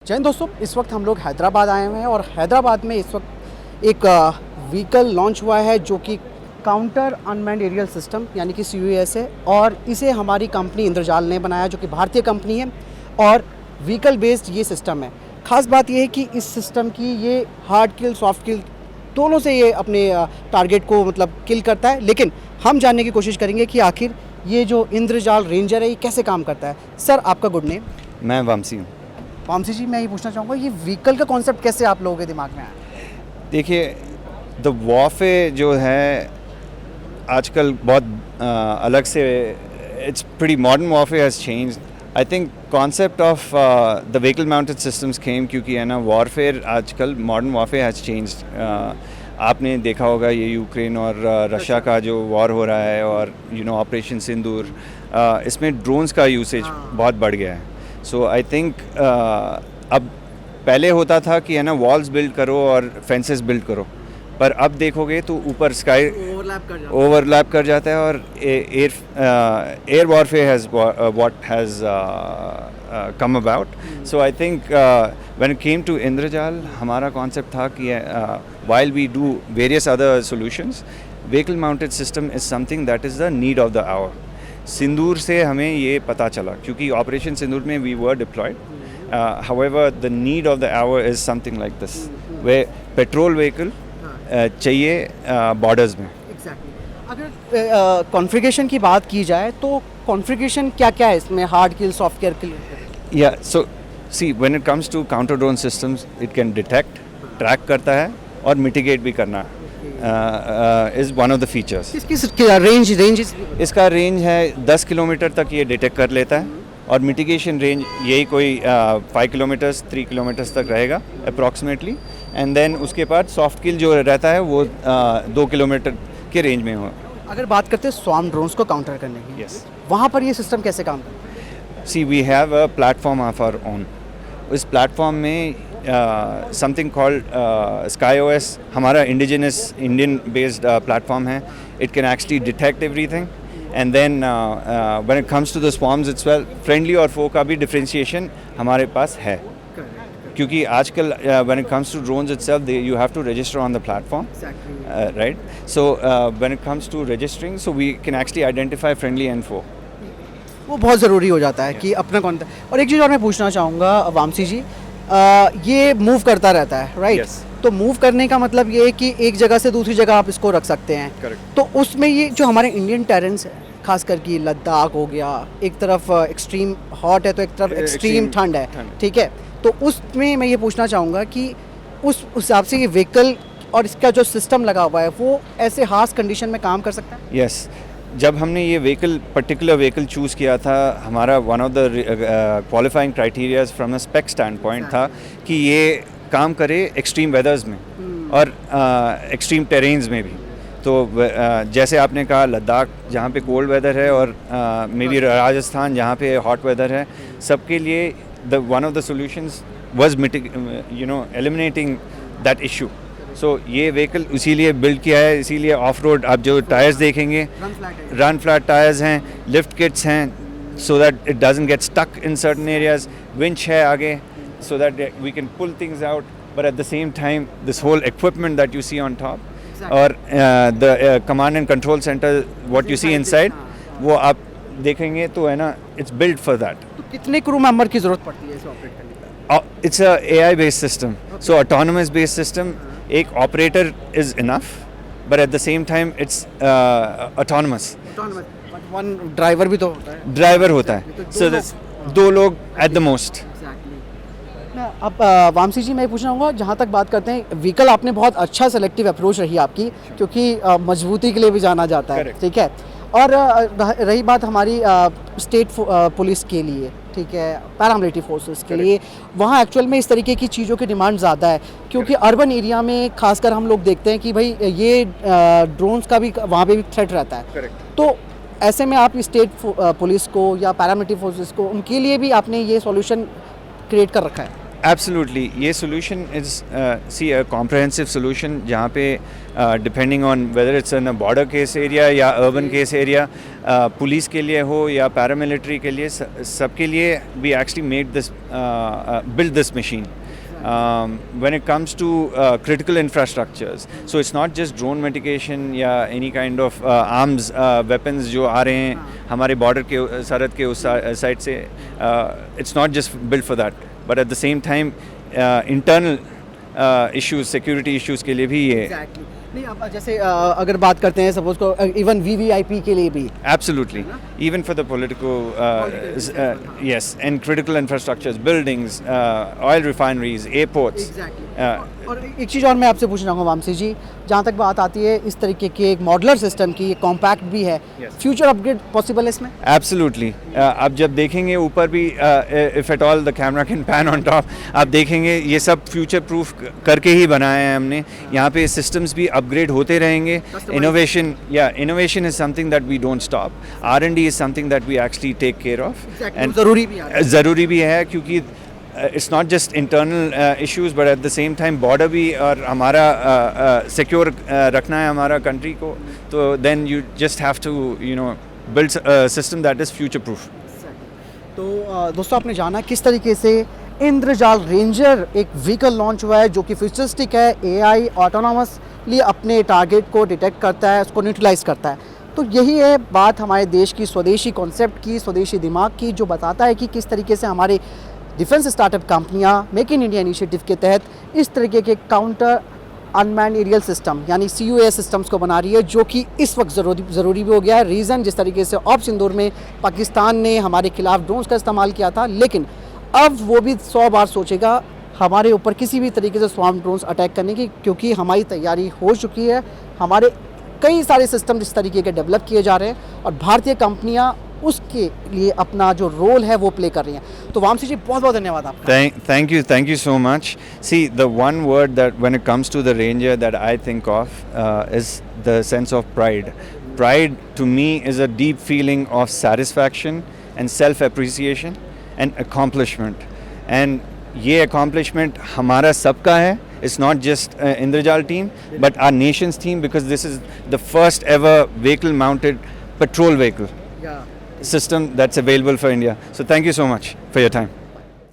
जय हिंद दोस्तों, इस वक्त हम लोग हैदराबाद आए हुए हैं और हैदराबाद में इस वक्त एक व्हीकल लॉन्च हुआ है जो कि काउंटर अनमैन्ड एरियल सिस्टम यानी कि CUAS है और इसे हमारी कंपनी इंद्रजाल ने बनाया जो कि भारतीय कंपनी है और व्हीकल बेस्ड ये सिस्टम है। ख़ास बात ये है कि इस सिस्टम की ये हार्ड किल सॉफ्ट किल दोनों से ये अपने टारगेट को मतलब किल करता है। लेकिन हम जानने की कोशिश करेंगे कि आखिर ये जो इंद्रजाल रेंजर है ये कैसे काम करता है। सर, आपका गुड नेम? मैं वामसी हूँ। वामसी जी, मैं ये पूछना चाहूँगा ये व्हीकल का कॉन्सेप्ट कैसे आप लोगों के दिमाग में आया? देखिए, द वॉरफेयर जो है आजकल बहुत अलग से, it's pretty modern warfare has changed. I think concept of the vehicle mounted systems came क्योंकि है ना वॉरफेयर आजकल मॉडर्न वॉरफेयर हैज़ चेंज्ड। आपने देखा होगा ये यूक्रेन और रशिया का जो वॉर हो रहा है और ऑपरेशन सिंदूर, इसमें ड्रोन्स का यूसेज बहुत बढ़ गया है। सो आई थिंक अब पहले होता था कि है ना वॉल्स बिल्ड करो और फेंसेस बिल्ड करो, पर अब देखोगे तो ऊपर स्काई ओवरलैप कर जाता है और air warfare has what has come about. So I think when it came to Indrajaal, हमारा कॉन्सेप्ट था कि while we do various other solutions, vehicle mounted system is something that is the need of the hour. सिंदूर से हमें ये पता चला क्योंकि operation सिंदूर में we were deployed. However, the need of the hour is something like this, where petrol vehicle चाहिए borders में। Exactly. अगर कॉन्फ़िगरेशन की बात की जाए तो कॉन्फ़िगरेशन क्या क्या है इसमें, हार्ड किल सॉफ्ट किल? या so see, when it comes to counter drone systems, it can detect, track करता है और मिटिगेट भी करना is one of the features. Range इसका रेंज है 10 किलोमीटर तक ये डिटेक्ट कर लेता है और मिटिगेशन रेंज यही कोई 5 किलोमीटर्स 3 किलोमीटर्स तक रहेगा अप्रॉक्सीमेटली। एंड देन उसके बाद सॉफ्ट किल जो रहता है वो 2 किलोमीटर के रेंज में हो। अगर बात करते हैं स्वार्म ड्रोन्स को काउंटर करने की, यस, वहाँ पर ये सिस्टम कैसे काम करता है? See, we have a platform of our own. इस प्लेटफॉर्म में समथिंग कॉल्ड SkyOS हमारा इंडिजिनस इंडियन बेस्ड प्लेटफॉर्म है। It can actually detect everything and then when it comes to the swarms itself, friendly और foe का भी differentiation हमारे पास है क्योंकि आजकल when it comes to drones itself you have to register on the platform, right? So when it comes to registering, so we can actually identify friendly and foe. वो बहुत ज़रूरी हो जाता है कि अपना कौन। और एक चीज़ और मैं पूछना चाहूँगा वामसी जी, ये मूव करता रहता है, राइट? Yes. तो मूव करने का मतलब ये है कि एक जगह से दूसरी जगह आप इसको रख सकते हैं। Correct. तो उसमें ये जो हमारे इंडियन टेरेंस है, खास करके लद्दाख हो गया, एक तरफ एक्सट्रीम हॉट है तो एक तरफ एक्सट्रीम ठंड है, ठीक है? तो उसमें मैं ये पूछना चाहूँगा कि उस हिसाब से ये व्हीकल और इसका जो सिस्टम लगा हुआ है वो ऐसे हार्श कंडीशन में काम कर सकता है? यस, जब हमने ये पर्टिकुलर व्हीकल चूज़ किया था, हमारा one of the qualifying criterias from a speck stand point था कि ये काम करे एक्सट्रीम वेदर्स में और एक्सट्रीम टेरेन्स में भी। तो जैसे आपने कहा लद्दाख जहाँ पे कोल्ड वेदर है और मे बी राजस्थान जहाँ पे हॉट वेदर है, सबके लिए one of the solutions was eliminating that issue. So ये व्हीकल इसीलिए बिल्ड किया है, इसीलिए ऑफ रोड आप जो टायर्स देखेंगे रन फ्लैट टायर्स हैं, लिफ्ट किट्स हैं, so that it doesn't get stuck in certain areas, winch है आगे so that we can pull things out, but at the same time this whole equipment that you see on top और the command and control centre what you see inside, वो आप देखेंगे तो है ना, it's build for that. तो कितने crew member की ज़रूरत पड़ती है इसे ऑपरेट करने की? It's a AI based system, so autonomous based system. एक operator is enough, but at the same time it's autonomous. One driver भी तो होता है? ड्राइवर होता है, सो दो लोग एट द मोस्ट। अब वामसी जी, मैं पूछना चाहूँगा, जहाँ तक बात करते हैं व्हीकल, आपने बहुत अच्छा सेलेक्टिव अप्रोच रही आपकी क्योंकि मजबूती के लिए भी जाना जाता है, ठीक है? और रही बात हमारी स्टेट पुलिस के लिए, ठीक है, पैरामिलिट्री फोर्सेस के लिए, वहाँ एक्चुअल में इस तरीके की चीज़ों की डिमांड ज़्यादा है क्योंकि अर्बन एरिया में खासकर हम लोग देखते हैं कि भाई ये ड्रोन्स का भी वहाँ पे भी थ्रेट रहता है। तो ऐसे में आप स्टेट पुलिस को या पैरामिलिट्री फोर्सेस को, उनके लिए भी आपने ये सॉल्यूशन क्रिएट कर रखा है? Absolutely, ये solution is see a comprehensive solution जहाँ पे depending on whether it's in a border case area या urban case area, पुलिस के लिए हो या paramilitary के लिए, सबके लिए we actually made this build this machine. When it comes to critical infrastructures, so it's not just drone mitigation या any kind of arms weapons जो आ रहे हैं हमारे border के सरहद के उस साइड से, it's not just built for that, but at the same time internal issues, security issues के लिए भी ये Exactly. नहीं अब जैसे अगर बात करते हैं सपोज को इवन वीवीआईपी के लिए भी absolutely, even for the political yes, and critical infrastructures, buildings, oil refineries, airports. और एक चीज़ और मैं आपसे पूछना चाहूँगा वामसी जी, जहाँ तक बात आती है इस तरीके के एक मॉडलर सिस्टम की, कॉम्पैक्ट भी है, फ्यूचर अपग्रेड पॉसिबल है इसमें? Absolutely. आप जब देखेंगे ऊपर भी, if at all the camera can pan on top, आप देखेंगे ये सब फ्यूचर प्रूफ करके ही बनाए हैं हमने. यहाँ पे सिस्टम्स भी अपग्रेड होते रहेंगे. Innovation is something that we don't stop. R&D is something that we actually take care of. And ज़रूरी भी है क्योंकि it's not just internal issues, but at the same time border भी और हमारा secure रखना है हमारा country को, तो then you just have to build a system that is future proof. तो दोस्तों आपने जाना किस तरीके से इंद्रजाल रेंजर एक व्हीकल लॉन्च हुआ है जो कि फ्यूचरिस्टिक है, AI ऑटोनॉमसली अपने टारगेट को डिटेक्ट करता है, उसको न्यूट्रलाइज करता है. तो यही है बात हमारे देश की स्वदेशी कॉन्सेप्ट की, स्वदेशी दिमाग की, जो बताता है कि किस तरीके से हमारे डिफेंस स्टार्टअप कंपनियां मेक इन इंडिया इनिशिएटिव के तहत इस तरीके के काउंटर अनमैन्ड एरियल सिस्टम यानी CUAS सिस्टम्स को बना रही है, जो कि इस वक्त ज़रूरी भी हो गया है. रीज़न जिस तरीके से ऑप सिंदूर में पाकिस्तान ने हमारे खिलाफ ड्रोन्स का इस्तेमाल किया था, लेकिन अब वो भी 100 बार सोचेगा हमारे ऊपर किसी भी तरीके से स्वार्म ड्रोन्स अटैक करने की, क्योंकि हमारी तैयारी हो चुकी है. हमारे कई सारे सिस्टम इस तरीके के डेवलप किए जा रहे हैं और भारतीय कंपनियां उसके लिए अपना जो रोल है वो प्ले कर रही हैं. तो वामसी जी बहुत बहुत धन्यवाद आपका. Thank you so much. See, the one word that when it comes to the Ranger that I think of is the sense of pride. Pride to me is a deep feeling of satisfaction and self-appreciation and accomplishment. And ये accomplishment हमारा सबका है. It's not just Indrejal team, but our nation's team, because this is the first ever vehicle-mounted patrol vehicle system that's available for India. So thank you so much for your time.